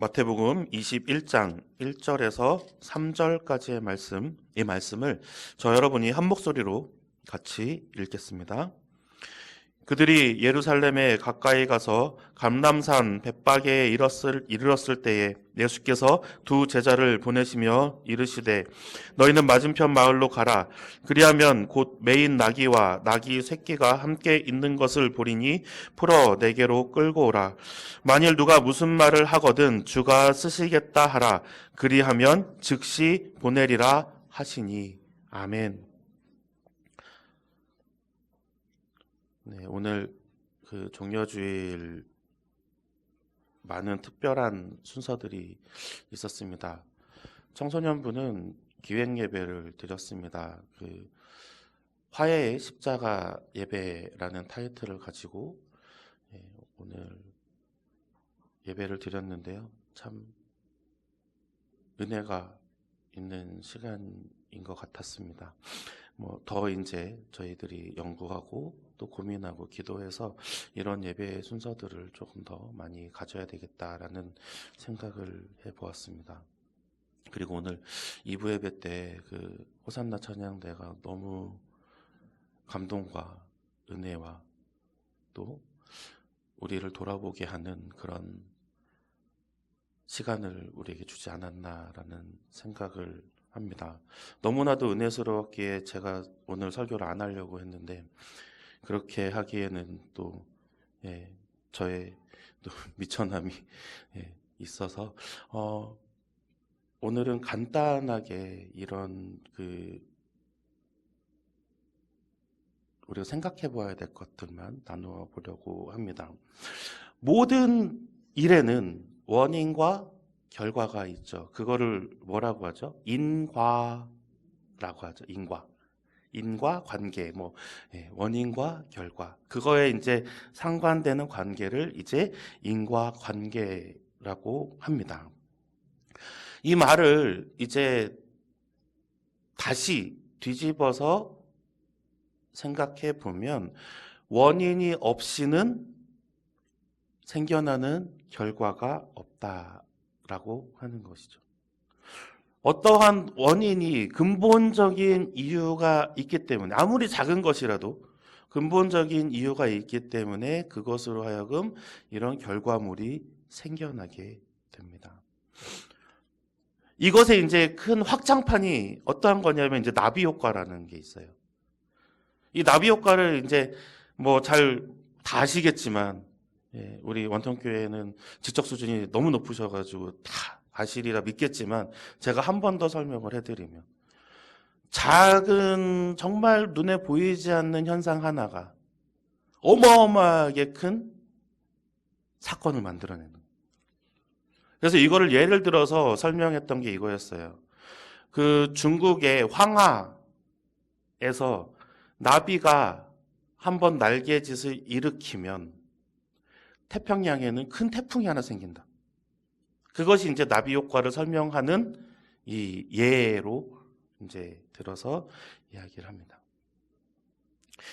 마태복음 21장 1절에서 3절까지의 말씀, 이 말씀을 저 여러분이 한 목소리로 같이 읽겠습니다. 그들이 예루살렘에 가까이 가서 감람산 벳바게에 이르렀을 때에 예수께서 두 제자를 보내시며 이르시되 너희는 맞은편 마을로 가라. 그리하면 곧 매인 나귀와 나귀 새끼가 함께 있는 것을 보리니 풀어 내게로 끌고 오라. 만일 누가 무슨 말을 하거든 주가 쓰시겠다 하라. 그리하면 즉시 보내리라 하시니. 아멘. 네, 오늘 그 종려주일 많은 특별한 순서들이 있었습니다. 청소년부는 기획 예배를 드렸습니다. 그 화해의 십자가 예배라는 타이틀을 가지고 오늘 예배를 드렸는데요. 참 은혜가 있는 시간인 것 같았습니다. 더 이제 저희들이 연구하고 또 고민하고 기도해서 이런 예배의 순서들을 조금 더 많이 가져야 되겠다라는 생각을 해보았습니다. 그리고 오늘 2부 예배 때 그 호산나 찬양대가 너무 감동과 은혜와 또 우리를 돌아보게 하는 그런 시간을 우리에게 주지 않았나라는 생각을 합니다. 너무나도 은혜스러웠기에 제가 오늘 설교를 안 하려고 했는데 그렇게 하기에는 또 저의 또 미천함이 있어서 오늘은 간단하게 이런 우리가 생각해 봐야 될 것들만 나누어 보려고 합니다. 모든 일에는 원인과 결과가 있죠. 그거를 뭐라고 하죠? 인과라고 하죠. 인과 관계, 원인과 결과. 그거에 이제 상관되는 관계를 이제 인과 관계라고 합니다. 이 말을 이제 다시 뒤집어서 생각해 보면 원인이 없이는 생겨나는 결과가 없다라고 하는 것이죠. 어떠한 원인이 근본적인 이유가 있기 때문에 아무리 작은 것이라도 근본적인 이유가 있기 때문에 그것으로 하여금 이런 결과물이 생겨나게 됩니다. 이것의 이제 큰 확장판이 어떠한 거냐면 이제 나비 효과라는 게 있어요. 이 나비 효과를 이제 잘 다 아시겠지만 우리 원통교회는 지적 수준이 너무 높으셔가지고 다 아시리라 믿겠지만 제가 한 번 더 설명을 해드리면 작은 정말 눈에 보이지 않는 현상 하나가 어마어마하게 큰 사건을 만들어내는 거예요. 그래서 이거를 예를 들어서 설명했던 게 이거였어요. 그 중국의 황하에서 나비가 한번 날개짓을 일으키면 태평양에는 큰 태풍이 하나 생긴다. 그것이 이제 나비 효과를 설명하는 이 예로 이제 들어서 이야기를 합니다.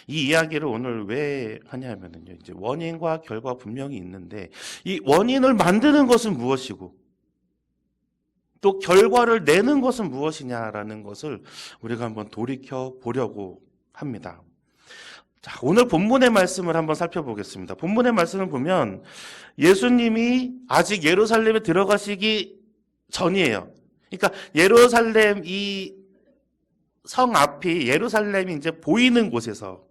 이 이야기를 오늘 왜 하냐면요. 이제 원인과 결과 분명히 있는데 이 원인을 만드는 것은 무엇이고 또 결과를 내는 것은 무엇이냐라는 것을 우리가 한번 돌이켜 보려고 합니다. 자, 오늘 본문의 말씀을 한번 살펴보겠습니다. 본문의 말씀을 보면 예수님이 아직 예루살렘에 들어가시기 전이에요. 그러니까 예루살렘 이 성 앞이 예루살렘이 이제 보이는 곳에서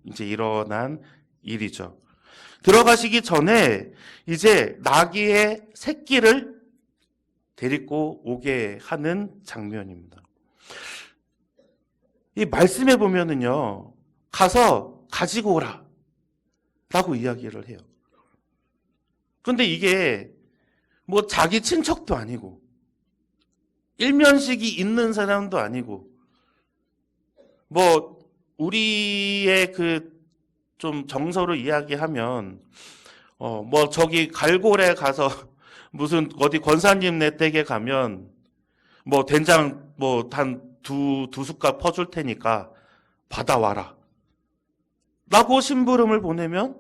이제 일어난 일이죠. 들어가시기 전에 이제 나귀의 새끼를 데리고 오게 하는 장면입니다. 이 말씀에 보면은요, 가서 가지고 오라 라고 이야기를 해요. 그런데 이게 자기 친척도 아니고 일면식이 있는 사람도 아니고 우리의 좀 정서로 이야기하면 저기 갈고래 가서 무슨 어디 권사님네 댁에 가면 된장 한 두 숟갈 퍼줄 테니까 받아와라 라고 심부름을 보내면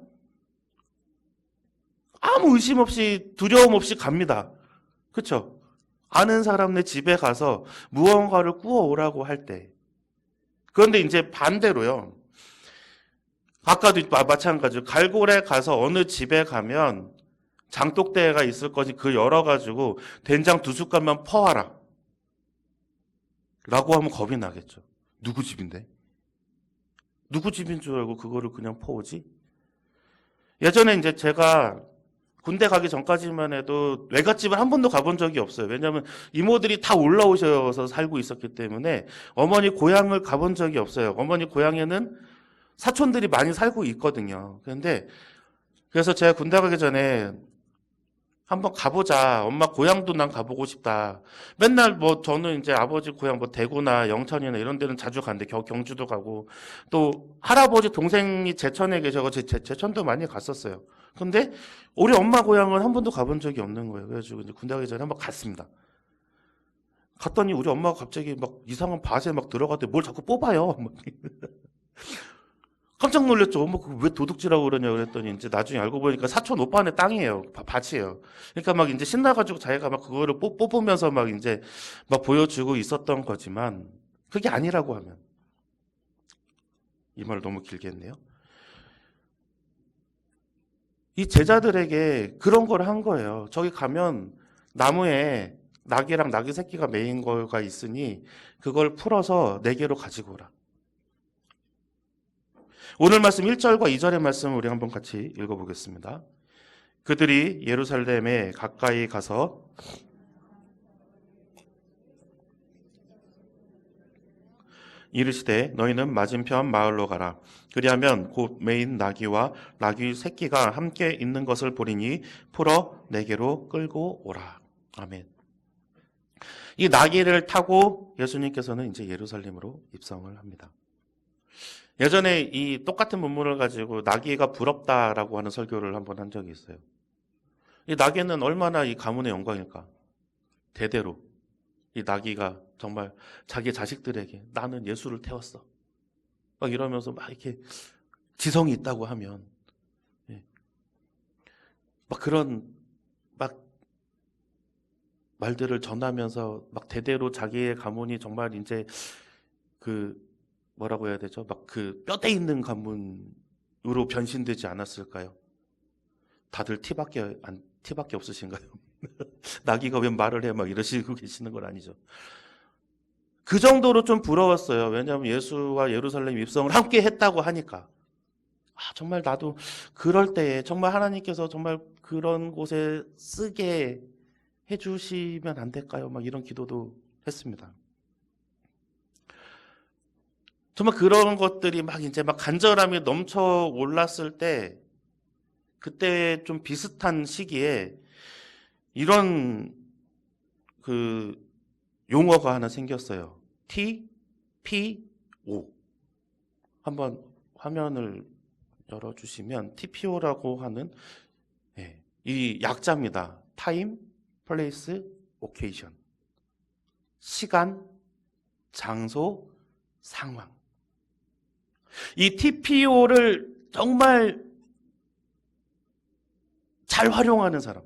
아무 의심 없이 두려움 없이 갑니다. 그쵸? 아는 사람네 집에 가서 무언가를 구워오라고 할 때. 그런데 이제 반대로요. 아까도 마찬가지로 갈고래 가서 어느 집에 가면 장독대가 있을 거지 그 열어가지고 된장 2숟갈만 퍼와라. 라고 하면 겁이 나겠죠. 누구 집인데? 누구 집인 줄 알고 그거를 그냥 퍼오지? 예전에 이제 제가 군대 가기 전까지만 해도 외갓집을 한 번도 가본 적이 없어요. 왜냐하면 이모들이 다 올라오셔서 살고 있었기 때문에 어머니 고향을 가본 적이 없어요. 어머니 고향에는 사촌들이 많이 살고 있거든요. 그래서 제가 군대 가기 전에 한번 가보자. 엄마 고향도 난 가보고 싶다. 맨날 뭐 저는 이제 아버지 고향 뭐 대구나 영천이나 이런 데는 자주 갔는데 경주도 가고 또 할아버지 동생이 제천에 계셔서 제천도 많이 갔었어요. 근데 우리 엄마 고향은 한 번도 가본 적이 없는 거예요. 그래가지고 이제 군대 가기 전에 한번 갔습니다. 갔더니 우리 엄마가 갑자기 막 이상한 밭에 막 들어갔더니 뭘 자꾸 뽑아요. 깜짝 놀랐죠. 어머, 왜 도둑질하고 그러냐 그랬더니 이제 나중에 알고 보니까 사촌 오빠네 땅이에요. 밭이에요. 그러니까 막 이제 신나가지고 자기가 막 그거를 뽑으면서 막 이제 막 보여주고 있었던 거지만 그게 아니라고 하면 이 말 너무 길게 했네요. 이 제자들에게 그런 걸 한 거예요. 저기 가면 나무에 낙이랑 낙이 새끼가 메인 거가 있으니 그걸 풀어서 4개로 가지고 오라. 오늘 말씀 1절과 2절의 말씀을 우리 한번 같이 읽어보겠습니다. 그들이 예루살렘에 가까이 가서 이르시되 너희는 맞은편 마을로 가라. 그리하면 곧 메인 나귀와 나귀 새끼가 함께 있는 것을 보리니 풀어 4개로 끌고 오라. 아멘. 이 나귀를 타고 예수님께서는 이제 예루살렘으로 입성을 합니다. 예전에 이 똑같은 문문을 가지고 나귀가 부럽다라고 하는 설교를 한번 한 적이 있어요. 이 나귀는 얼마나 이 가문의 영광일까? 대대로 이 나귀가 정말 자기 자식들에게 나는 예수를 태웠어. 막 이러면서 막 이렇게 지성이 있다고 하면 막 그런 막 말들을 전하면서 막 대대로 자기의 가문이 정말 이제 그 뭐라고 해야 되죠? 막 그 뼈대 있는 가문으로 변신되지 않았을까요? 다들 티밖에 없으신가요? 나귀가 왜 말을 해? 막 이러시고 계시는 건 아니죠. 그 정도로 좀 부러웠어요. 왜냐하면 예수와 예루살렘 입성을 함께 했다고 하니까. 정말 나도 그럴 때에 정말 하나님께서 정말 그런 곳에 쓰게 해주시면 안 될까요? 막 이런 기도도 했습니다. 정말 그런 것들이 막 이제 막 간절함이 넘쳐 올랐을 때, 그때 좀 비슷한 시기에 이런 그 용어가 하나 생겼어요. TPO. 한번 화면을 열어주시면 TPO라고 하는 이 약자입니다. 타임, 플레이스, 오케이션. 시간, 장소, 상황. 이 TPO를 정말 잘 활용하는 사람.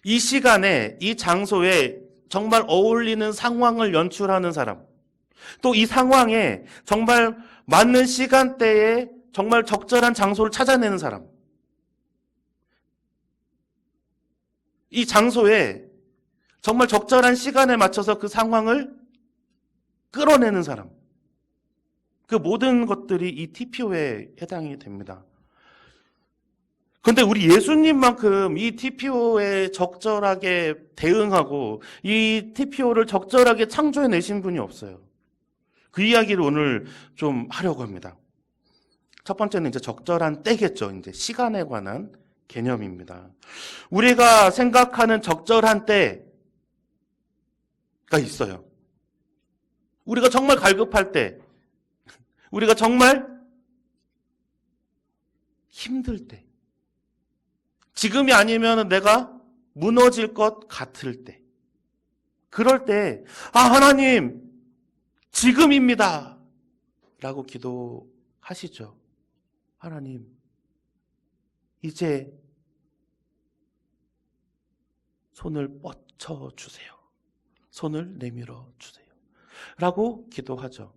이 시간에, 이 장소에 정말 어울리는 상황을 연출하는 사람. 또 이 상황에 정말 맞는 시간대에 정말 적절한 장소를 찾아내는 사람. 이 장소에 정말 적절한 시간에 맞춰서 그 상황을 끌어내는 사람. 그 모든 것들이 이 TPO에 해당이 됩니다. 그런데 우리 예수님만큼 이 TPO에 적절하게 대응하고 이 TPO를 적절하게 창조해내신 분이 없어요. 그 이야기를 오늘 좀 하려고 합니다. 첫 번째는 이제 적절한 때겠죠. 이제 시간에 관한 개념입니다. 우리가 생각하는 적절한 때가 있어요. 우리가 정말 갈급할 때, 우리가 정말 힘들 때, 지금이 아니면 내가 무너질 것 같을 때, 그럴 때, 하나님, 지금입니다. 라고 기도하시죠. 하나님, 이제 손을 뻗쳐 주세요. 손을 내밀어 주세요. 라고 기도하죠.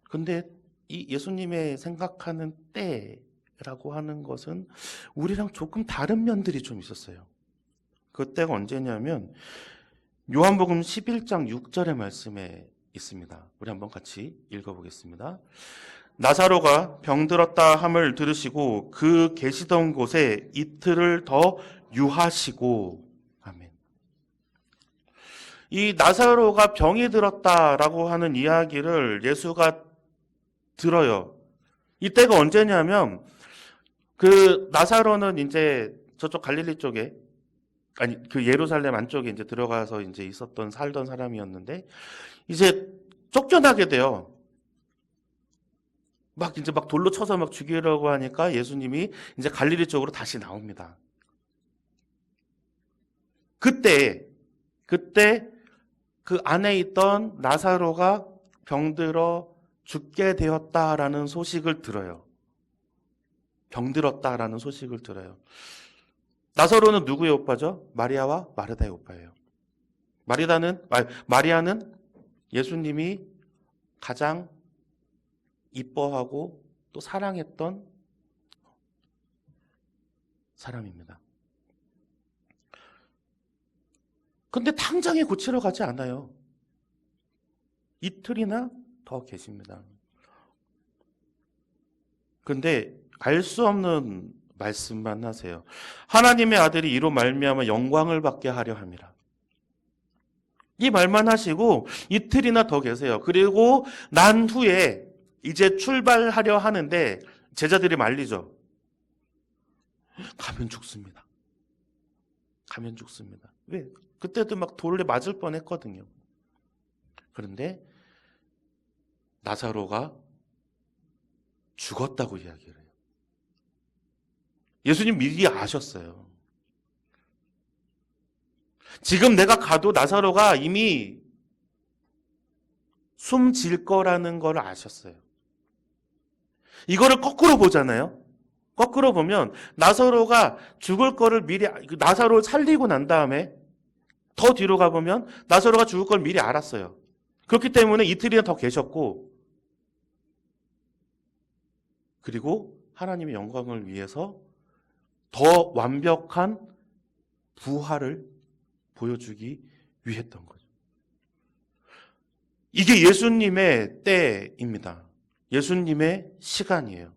근데 이 예수님의 생각하는 때라고 하는 것은 우리랑 조금 다른 면들이 좀 있었어요. 그 때가 언제냐면 요한복음 11장 6절의 말씀에 있습니다. 우리 한번 같이 읽어보겠습니다. 나사로가 병들었다 함을 들으시고 그 계시던 곳에 이틀을 더 유하시고. 아멘. 이 나사로가 병이 들었다라고 하는 이야기를 예수가 들어요. 이때가 언제냐면 그 나사로는 이제 저쪽 갈릴리 쪽에, 아니 그 예루살렘 안쪽에 이제 들어가서 이제 있었던 살던 사람이었는데 이제 쫓겨나게 돼요. 이제 돌로 쳐서 죽이려고 하니까 예수님이 이제 갈릴리 쪽으로 다시 나옵니다. 그때 그 안에 있던 나사로가 병들어 죽게 되었다라는 소식을 들어요. 병들었다라는 소식을 들어요. 나사로는 누구의 오빠죠? 마리아와 마르다의 오빠예요. 마리아는 예수님이 가장 이뻐하고 또 사랑했던 사람입니다. 근데 당장에 고치러 가지 않아요. 이틀이나 더 계십니다. 근데 알 수 없는 말씀만 하세요. 하나님의 아들이 이로 말미암아 영광을 받게 하려 함이라. 이 말만 하시고 이틀이나 더 계세요. 그리고 난 후에 이제 출발하려 하는데 제자들이 말리죠. 가면 죽습니다. 가면 죽습니다. 왜? 그때도 돌에 맞을 뻔했거든요. 그런데 나사로가 죽었다고 이야기를 해요. 예수님 미리 아셨어요. 지금 내가 가도 나사로가 이미 숨질 거라는 걸 아셨어요. 이거를 거꾸로 보잖아요. 거꾸로 보면 나사로가 죽을 거를 미리, 나사로를 살리고 난 다음에 더 뒤로 가보면 나사로가 죽을 걸 미리 알았어요. 그렇기 때문에 이틀이나 더 계셨고, 그리고 하나님의 영광을 위해서 더 완벽한 부활을 보여주기 위했던 거죠. 이게 예수님의 때입니다. 예수님의 시간이에요.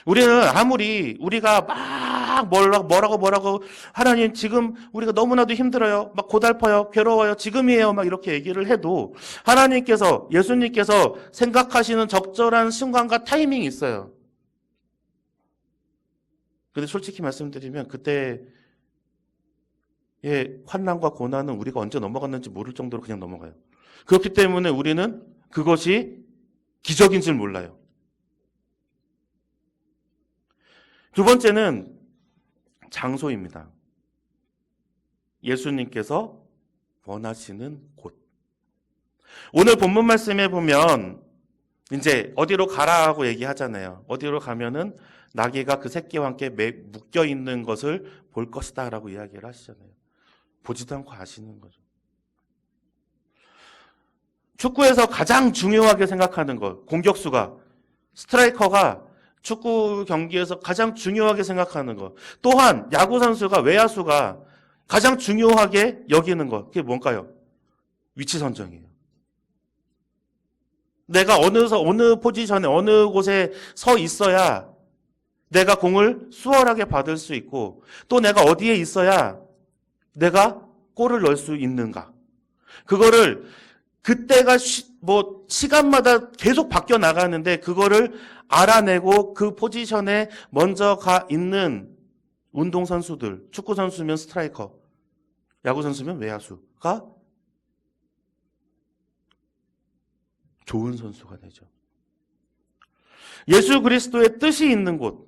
우리는 아무리 우리가 뭐라고 하나님 지금 우리가 너무나도 힘들어요. 고달퍼요. 괴로워요. 지금이에요. 이렇게 얘기를 해도 하나님께서, 예수님께서 생각하시는 적절한 순간과 타이밍이 있어요. 근데 솔직히 말씀드리면 그때의 환난과 고난은 우리가 언제 넘어갔는지 모를 정도로 그냥 넘어가요. 그렇기 때문에 우리는 그것이 기적인 줄 몰라요. 두 번째는 장소입니다. 예수님께서 원하시는 곳. 오늘 본문 말씀에 보면 이제 어디로 가라고 얘기하잖아요. 어디로 가면은 나귀가 그 새끼와 함께 묶여 있는 것을 볼 것이다 라고 이야기를 하시잖아요. 보지도 않고 아시는 거죠. 축구에서 가장 중요하게 생각하는 것, 공격수가, 스트라이커가 축구 경기에서 가장 중요하게 생각하는 것, 또한 야구 선수가, 외야수가 가장 중요하게 여기는 것, 그게 뭔가요? 위치 선정이에요. 내가 어느 포지션에, 어느 곳에 서 있어야 내가 공을 수월하게 받을 수 있고, 또 내가 어디에 있어야 내가 골을 넣을 수 있는가. 그거를 그때가 시간마다 계속 바뀌어 나가는데 그거를 알아내고 그 포지션에 먼저 가 있는 운동선수들, 축구선수면 스트라이커, 야구선수면 외야수가 좋은 선수가 되죠. 예수 그리스도의 뜻이 있는 곳,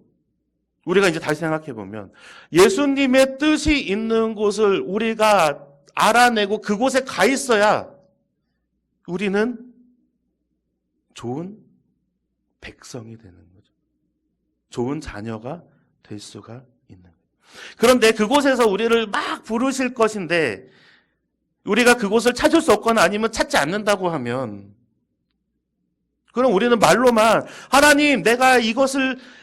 우리가 이제 다시 생각해 보면 예수님의 뜻이 있는 곳을 우리가 알아내고 그곳에 가 있어야 우리는 좋은 백성이 되는 거죠. 좋은 자녀가 될 수가 있는 거예요. 그런데 그곳에서 우리를 막 부르실 것인데 우리가 그곳을 찾을 수 없거나 아니면 찾지 않는다고 하면 그럼 우리는 말로만 하나님 내가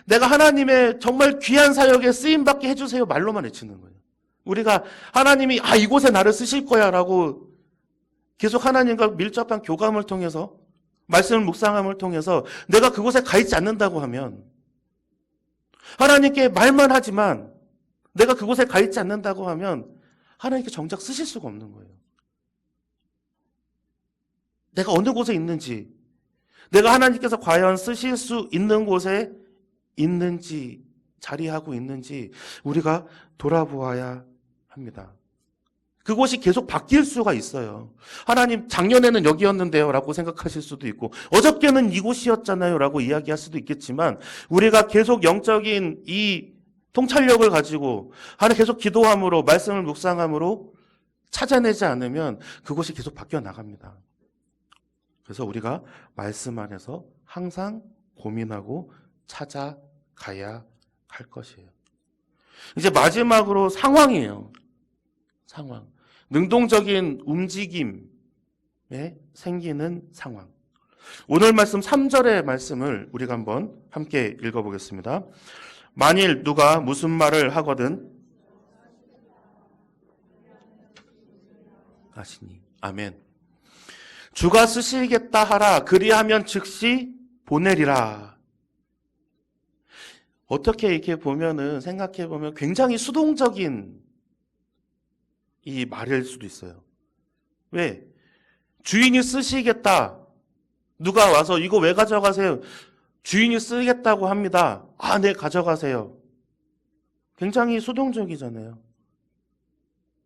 하나님의 정말 귀한 사역에 쓰임받게 해주세요 말로만 외치는 거예요. 우리가 하나님이 이곳에 나를 쓰실 거야 라고 계속 하나님과 밀접한 교감을 통해서 말씀을 묵상함을 통해서 내가 그곳에 가 있지 않는다고 하면 하나님께 말만 하지만 내가 그곳에 가 있지 않는다고 하면 하나님께 정작 쓰실 수가 없는 거예요. 내가 어느 곳에 있는지, 내가 하나님께서 과연 쓰실 수 있는 곳에 있는지, 자리하고 있는지 우리가 돌아보아야 합니다. 그곳이 계속 바뀔 수가 있어요. 하나님 작년에는 여기였는데요 라고 생각하실 수도 있고 어저께는 이곳이었잖아요 라고 이야기할 수도 있겠지만 우리가 계속 영적인 이 통찰력을 가지고 하나님 계속 기도함으로 말씀을 묵상함으로 찾아내지 않으면 그곳이 계속 바뀌어 나갑니다. 그래서 우리가 말씀 안에서 항상 고민하고 찾아가야 할 것이에요. 이제 마지막으로 상황이에요. 상황. 능동적인 움직임에 생기는 상황. 오늘 말씀 3절의 말씀을 우리가 한번 함께 읽어보겠습니다. 만일 누가 무슨 말을 하거든 하시니. 아멘. 주가 쓰시겠다 하라. 그리하면 즉시 보내리라. 어떻게 이렇게 보면은 생각해 보면 굉장히 수동적인 이 말일 수도 있어요. 왜? 주인이 쓰시겠다. 누가 와서 이거 왜 가져가세요? 주인이 쓰겠다고 합니다. 네, 가져가세요. 굉장히 수동적이잖아요.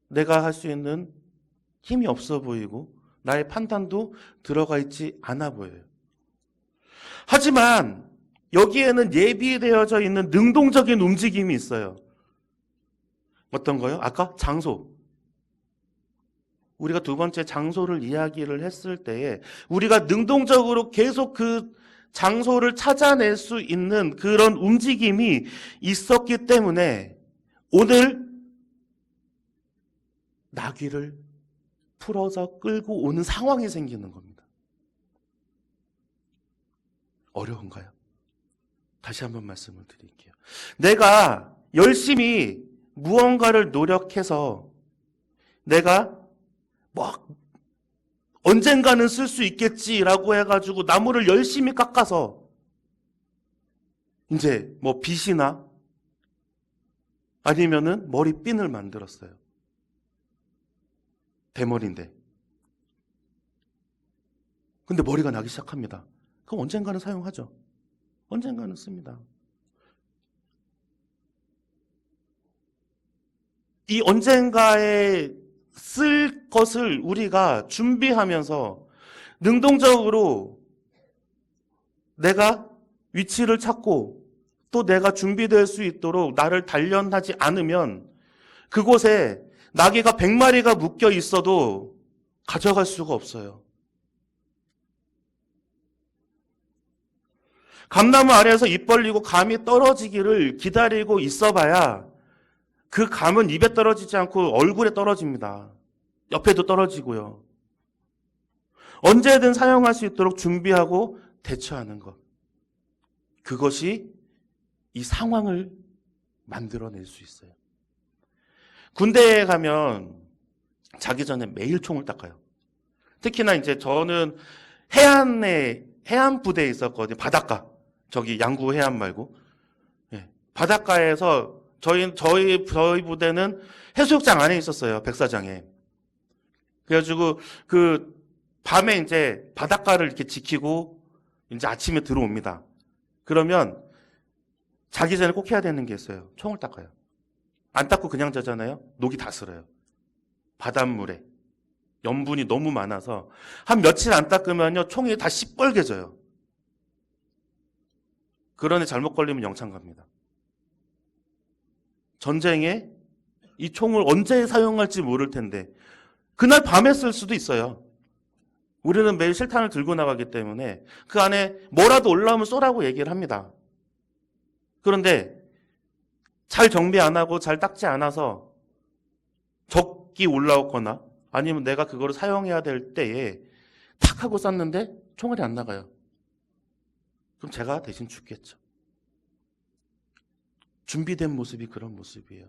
내가 할 수 있는 힘이 없어 보이고 나의 판단도 들어가 있지 않아 보여요. 하지만 여기에는 예비되어져 있는 능동적인 움직임이 있어요. 어떤 거요? 아까 장소. 우리가 두 번째 장소를 이야기를 했을 때에 우리가 능동적으로 계속 그 장소를 찾아낼 수 있는 그런 움직임이 있었기 때문에 오늘 나귀를 풀어서 끌고 오는 상황이 생기는 겁니다. 어려운가요? 다시 한번 말씀을 드릴게요. 내가 열심히 무언가를 노력해서 내가 언젠가는 쓸 수 있겠지라고 해가지고 나무를 열심히 깎아서 이제 빗이나 아니면은 머리핀을 만들었어요. 대머리인데. 근데 머리가 나기 시작합니다. 그럼 언젠가는 사용하죠. 언젠가는 씁니다. 이 언젠가에 쓸 것을 우리가 준비하면서 능동적으로 내가 위치를 찾고 또 내가 준비될 수 있도록 나를 단련하지 않으면 그곳에 나귀가 100마리가 묶여 있어도 가져갈 수가 없어요. 감나무 아래에서 입 벌리고 감이 떨어지기를 기다리고 있어봐야 그 감은 입에 떨어지지 않고 얼굴에 떨어집니다. 옆에도 떨어지고요. 언제든 사용할 수 있도록 준비하고 대처하는 것. 그것이 이 상황을 만들어낼 수 있어요. 군대에 가면 자기 전에 매일 총을 닦아요. 특히나 이제 저는 해안 부대에 있었거든요. 바닷가. 저기 양구 해안 말고. 바닷가에서 저희 부대는 해수욕장 안에 있었어요. 백사장에. 그래가지고 그 밤에 이제 바닷가를 이렇게 지키고 이제 아침에 들어옵니다. 그러면 자기 전에 꼭 해야 되는 게 있어요. 총을 닦아요. 안 닦고 그냥 자잖아요. 녹이 다 슬어요. 바닷물에 염분이 너무 많아서 한 며칠 안 닦으면요 총이 다 시뻘개져요. 그러니 잘못 걸리면 영창 갑니다. 전쟁에 이 총을 언제 사용할지 모를 텐데 그날 밤에 쓸 수도 있어요. 우리는 매일 실탄을 들고 나가기 때문에 그 안에 뭐라도 올라오면 쏘라고 얘기를 합니다. 그런데 잘 정비 안 하고 잘 닦지 않아서 적이 올라오거나 아니면 내가 그거를 사용해야 될 때에 탁 하고 쐈는데 총알이 안 나가요. 그럼 제가 대신 죽겠죠. 준비된 모습이 그런 모습이에요.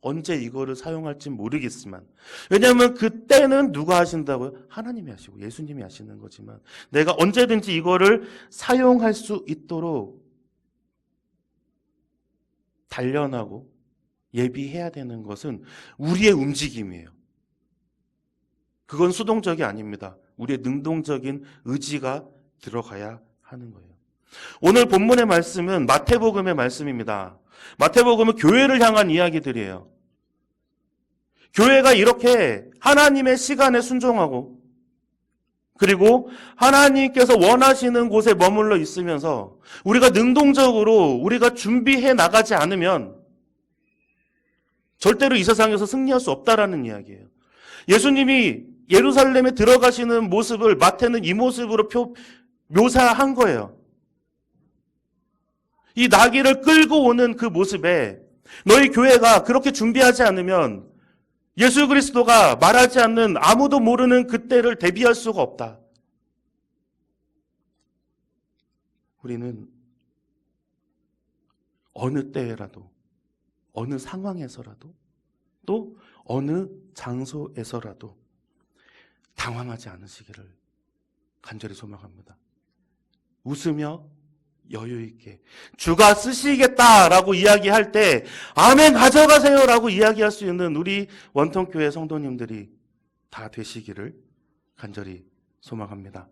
언제 이거를 사용할지 모르겠지만, 왜냐하면 그때는 누가 하신다고요? 하나님이 하시고 예수님이 하시는 거지만 내가 언제든지 이거를 사용할 수 있도록 단련하고 예비해야 되는 것은 우리의 움직임이에요. 그건 수동적이 아닙니다. 우리의 능동적인 의지가 들어가야 하는 거예요. 오늘 본문의 말씀은 마태복음의 말씀입니다. 마태복음은 교회를 향한 이야기들이에요. 교회가 이렇게 하나님의 시간에 순종하고 그리고 하나님께서 원하시는 곳에 머물러 있으면서 우리가 능동적으로 우리가 준비해 나가지 않으면 절대로 이 세상에서 승리할 수 없다라는 이야기예요. 예수님이 예루살렘에 들어가시는 모습을 마태는 이 모습으로 묘사한 거예요. 이 나귀를 끌고 오는 그 모습에 너희 교회가 그렇게 준비하지 않으면 예수 그리스도가 말하지 않는 아무도 모르는 그때를 대비할 수가 없다. 우리는 어느 때라도 어느 상황에서라도 또 어느 장소에서라도 당황하지 않으시기를 간절히 소망합니다. 웃으며 여유 있게 주가 쓰시겠다라고 이야기할 때 아멘 가져가세요라고 이야기할 수 있는 우리 원통교회 성도님들이 다 되시기를 간절히 소망합니다.